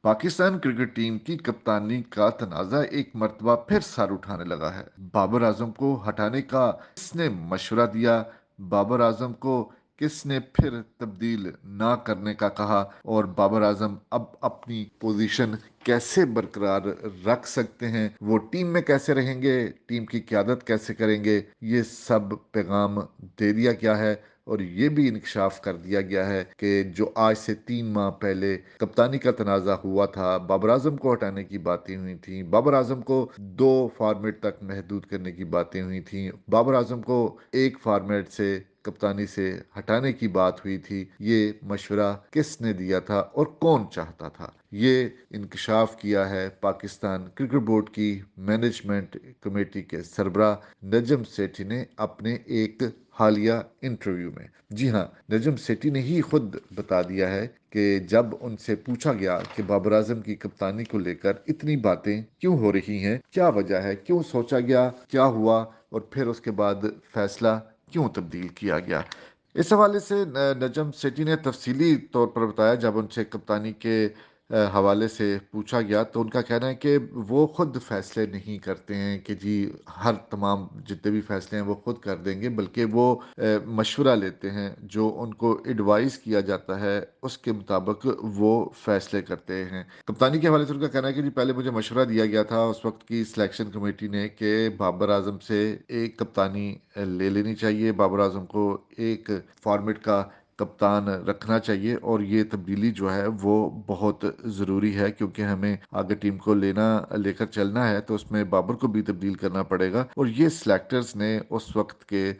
Pakistan cricket team की कप्तानी का तनाज़ा एक मर्तबा फिर सर उठाने लगा है। बाबर आजम को हटाने का किसने मशवरा दिया? बाबर आजम को किसने फिर तब्दील ना करने का कहा? और बाबर आजम अब अपनी पोजीशन कैसे बरकरार रख सकते हैं? वो टीम में कैसे रहेंगे? टीम की क़यादत कैसे करेंगे? ये सब पैगाम दे दिया गया है। और ये भी इंकशाफ कर दिया गया है कि जो आज से 3 माह पहले कप्तानी का तनाज़ा हुआ था, बाबर आजम को हटाने की बातें हुई थी, बाबर आजम को 2 फॉर्मेट तक महदूद करने की बातें हुई थी, बाबर आजम को एक फॉर्मेट से कप्तानी से हटाने की बात हुई थी। ये मशवरा किसने दिया था और कौन चाहता था? ये इंकशाफ किया है पाकिस्तान क्रिकेट बोर्ड की मैनेजमेंट कमेटी के सरबराह नजम सेठी ने अपने एक हालिया इंटरव्यू में। जी हाँ, नजम सेठी ने ही खुद बता दिया है कि जब उनसे पूछा गया कि बाबर आजम की कप्तानी को लेकर इतनी बातें क्यों हो रही हैं, क्या वजह है, क्यों सोचा गया, क्या हुआ और फिर उसके बाद फैसला क्यों तब्दील किया गया। इस हवाले से नजम सेठी ने तफसीली तौर पर बताया। जब उनसे कप्तानी के हवाले से पूछा गया तो उनका कहना है कि वो खुद फैसले नहीं करते हैं कि जी हर तमाम जितने भी फैसले हैं वो खुद कर देंगे, बल्कि वो मशवरा लेते हैं। जो उनको एडवाइस किया जाता है उसके मुताबिक वो फैसले करते हैं। कप्तानी के हवाले से उनका कहना है कि जी पहले मुझे मशवरा दिया गया था उस वक्त की सिलेक्शन कमेटी ने कि बाबर आजम से एक कप्तानी ले लेनी चाहिए, बाबर आजम को एक फॉर्मेट का कप्तान रखना चाहिए और ये तब्दीली जो है वो बहुत ज़रूरी है, क्योंकि हमें आगे टीम को लेकर चलना है तो उसमें बाबर को भी तब्दील करना पड़ेगा। और ये सिलेक्टर्स ने उस वक्त के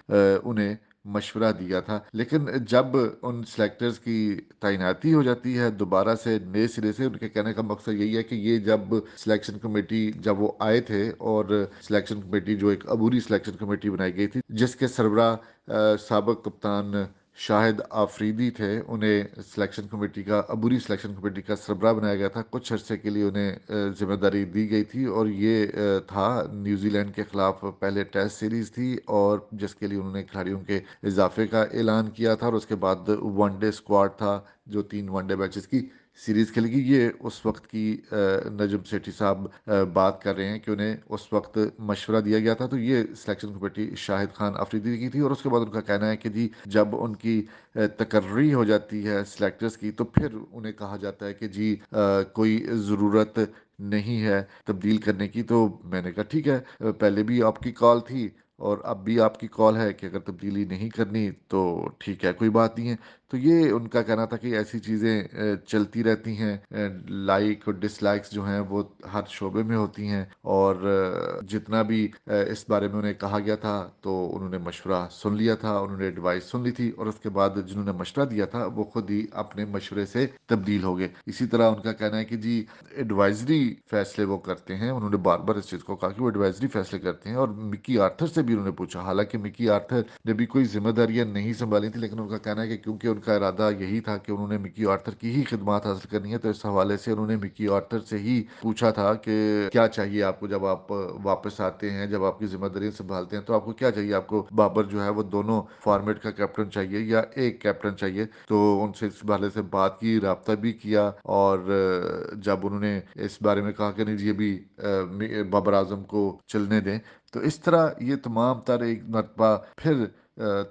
उन्हें मशवरा दिया था। लेकिन जब उन सिलेक्टर्स की तैनाती हो जाती है दोबारा से नए सिरे से, उनके कहने का मकसद यही है कि ये जब सिलेक्शन कमेटी जब वो आए थे और सिलेक्शन कमेटी जो एक अबूरी सिलेक्शन कमेटी बनाई गई थी जिसके सरबराह साबिक कप्तान शाहिद आफरीदी थे, उन्हें सिलेक्शन कमेटी का अबूरी सिलेक्शन कमेटी का सरबराह बनाया गया था। कुछ अरसे के लिए उन्हें जिम्मेदारी दी गई थी और ये था न्यूजीलैंड के खिलाफ पहले टेस्ट सीरीज थी और जिसके लिए उन्होंने खिलाड़ियों के इजाफे का ऐलान किया था और उसके बाद वनडे स्क्वाड था जो 3 वनडे मैचेस की सीरीज खेलेगी। ये उस वक्त की नजम सेठी साहब बात कर रहे हैं कि उन्हें उस वक्त मशवरा दिया गया था। तो ये सिलेक्शन कमेटी शाहिद खान अफरीदी की थी और उसके बाद उनका कहना है कि जी जब उनकी तकर्री हो जाती है सिलेक्टर्स की तो फिर उन्हें कहा जाता है कि जी कोई ज़रूरत नहीं है तब्दील करने की। तो मैंने कहा ठीक है, पहले भी आपकी कॉल थी और अब भी आपकी कॉल है कि अगर तब्दीली नहीं करनी तो ठीक है, कोई बात नहीं है। तो ये उनका कहना था कि ऐसी चीज़ें चलती रहती हैं, लाइक और डिसलाइक्स जो हैं वो हर शोबे में होती हैं और जितना भी इस बारे में उन्हें कहा गया था तो उन्होंने मशवरा सुन लिया था, उन्होंने एडवाइस सुन ली थी और उसके बाद जिन्होंने मशवरा दिया था वो खुद ही अपने मशवरे से तब्दील हो गए। इसी तरह उनका कहना है कि जी एडवाइजरी फैसले वो करते हैं। उन्होंने बार बार इस चीज़ को कहा कि वो एडवाइजरी फैसले करते हैं और मिकी आर्थर से भी उन्होंने पूछा, हालांकि मिकी आर्थर ने भी कोई जिम्मेदारियां नहीं संभाली थी, लेकिन उनका कहना है कि क्योंकि उनका इरादा यही था कि उन्होंने मिकी आर्थर की ही खिदमत हासिल करनी है तो इस हवाले से उन्होंने मिकी आर्थर से ही पूछा था कि क्या चाहिए आपको जब आप वापस आते हैं, जब आपकी जिम्मेदारी संभालते हैं तो आपको क्या चाहिए? आपको बाबर जो है वो दोनों फॉर्मेट का कैप्टन चाहिए या एक कैप्टन चाहिए? तो उनसे इस बारे से बात की, राब्ता भी किया और जब उन्होंने इस बारे में कहा कि नहीं जी ये भी बाबर आजम को चलने दें, तो इस तरह ये तमाम तर एक मरतबा फिर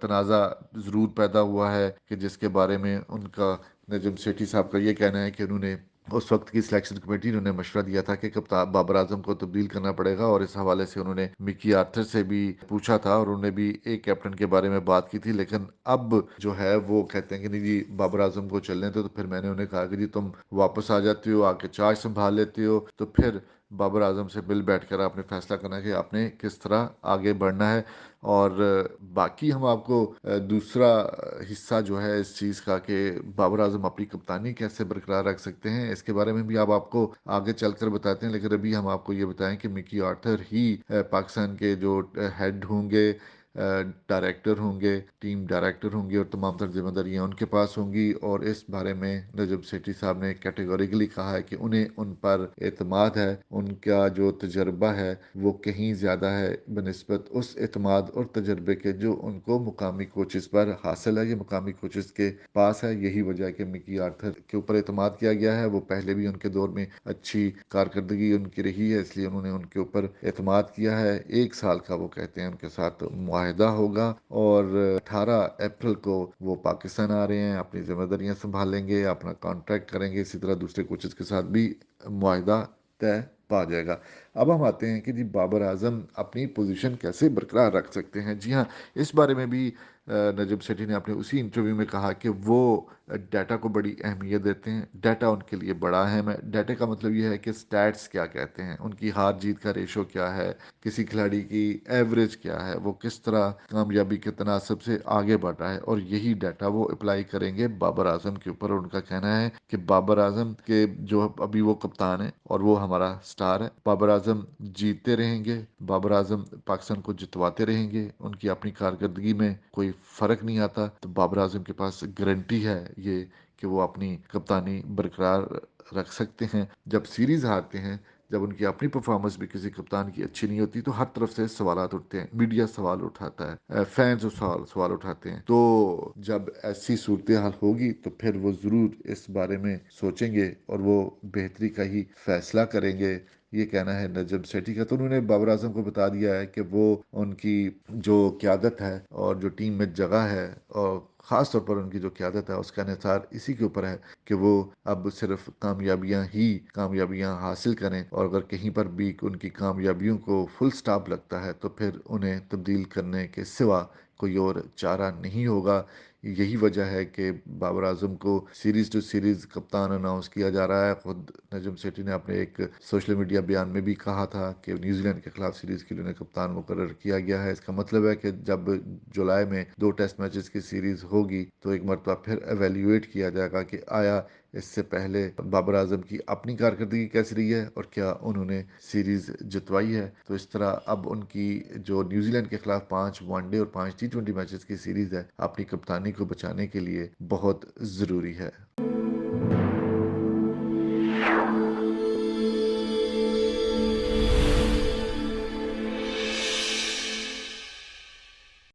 तनाज़ा ज़रूर पैदा हुआ है कि जिसके बारे में उनका नजम सेठी साहब का ये कहना है कि उन्होंने उस वक्त की सिलेक्शन कमेटी ने उन्हें मशवरा दिया था कि कप्तान बाबर आजम को तब्दील करना पड़ेगा और इस हवाले से उन्होंने मिकी आर्थर से भी पूछा था और उन्होंने भी एक कैप्टन के बारे में बात की थी। लेकिन अब जो है वो कहते हैं कि नहीं जी बाबर आजम को चलने दो। तो फिर मैंने उन्हें कहा कि जी तुम वापस आ जाते हो, आके चार्ज संभाल लेते हो, तो फिर बाबर आजम से मिल बैठ कर आपने फैसला करना है कि आपने किस तरह आगे बढ़ना है। और बाकी हम आपको दूसरा हिस्सा जो है इस चीज़ का कि बाबर आजम अपनी कप्तानी कैसे बरकरार रख सकते हैं इसके बारे में भी अब आपको आगे चलकर बताते हैं। लेकिन अभी हम आपको ये बताएं कि मिकी आर्थर ही पाकिस्तान के जो हेड होंगे डायरेक्टर होंगे, टीम डायरेक्टर होंगे और तमाम तर जिम्मेदारियां उनके पास होंगी। और इस बारे में नजम सेठी साहब ने कैटेगोरिकली कहा है कि उन्हें उन पर एतमाद है, उनका जो तजर्बा है वो कहीं ज़्यादा है बनिस्बत उस एतमाद और तजर्बे के जो उनको मुकामी कोचेस पर हासिल है, ये मुकामी कोचेस के पास है। यही वजह है कि मिकी आर्थर के ऊपर एतमाद किया गया है। वो पहले भी उनके दौर में अच्छी कारकर्दगी उनकी रही है, इसलिए उन्होंने उनके ऊपर एतमाद किया है। 1 साल का वो कहते हैं उनके साथ मुआहदा होगा और 18 अप्रैल को वो पाकिस्तान आ रहे हैं, अपनी जिम्मेदारियां संभालेंगे, अपना कॉन्ट्रैक्ट करेंगे। इसी तरह दूसरे कोचेस के साथ भी मुआहदा तय पा जाएगा। अब हम आते हैं कि जी बाबर आजम अपनी पोजीशन कैसे बरकरार रख सकते हैं। जी हाँ, इस बारे में भी नजम सेठी ने अपने उसी इंटरव्यू में कहा कि वो डाटा को बड़ी अहमियत देते हैं। डाटा उनके लिए बड़ा अहम है। डाटा का मतलब ये है कि स्टैट्स क्या कहते हैं, उनकी हार जीत का रेशो क्या है, किसी खिलाड़ी की एवरेज क्या है, वो किस तरह कामयाबी के तनासब से आगे बढ़ रहा है, और यही डाटा वो अप्लाई करेंगे बाबर आजम के ऊपर। और उनका कहना है कि बाबर आजम के जो अभी वो कप्तान है और वो हमारा स्टार है, बाबर आजम जीतते रहेंगे, बाबर आजम पाकिस्तान को जितवाते रहेंगे, उनकी अपनी कारकर्दगी में कोई फर्क नहीं आता। तो बाबर आजम के पास गारंटी है ये कि वो अपनी कप्तानी बरकरार रख सकते हैं। जब सीरीज हारते हैं, जब उनकी अपनी परफॉर्मेंस भी किसी कप्तान की अच्छी नहीं होती, तो हर तरफ से सवालात उठते हैं, मीडिया सवाल उठाता है, फैंस सवाल उठाते हैं। तो जब ऐसी सूरत हाल होगी तो फिर वो ज़रूर इस बारे में सोचेंगे और वो बेहतरी का ही फैसला करेंगे। ये कहना है नजम सेठी का। तो उन्होंने बाबर आजम को बता दिया है कि वो उनकी जो क़यादत है और जो टीम में जगह है, और ख़ास तौर पर उनकी जो क़यादत है उसका निसार इसी के ऊपर है कि वो अब सिर्फ कामयाबियां हासिल करें, और अगर कहीं पर भी उनकी कामयाबियों को फुल स्टॉप लगता है तो फिर उन्हें तब्दील करने के सिवा कोई और चारा नहीं होगा। यही वजह है कि बाबर आजम को सीरीज टू सीरीज कप्तान अनाउंस किया जा रहा है। खुद नजम सेठी ने अपने एक सोशल मीडिया बयान में भी कहा था कि न्यूजीलैंड के खिलाफ सीरीज के लिए उन्हें कप्तान मुकर्रर किया गया है। इसका मतलब है कि जब जुलाई में 2 टेस्ट मैचेस की सीरीज होगी तो एक मरतबा फिर एवेल्यूएट किया जाएगा कि आया इससे पहले बाबर आजम की अपनी कारकर्दगी कैसी रही है और क्या उन्होंने सीरीज जितवाई है। तो इस तरह अब उनकी जो न्यूजीलैंड के खिलाफ 5 वनडे और 5 T20 मैचेस की सीरीज है, अपनी कप्तानी को बचाने के लिए बहुत ज़रूरी है।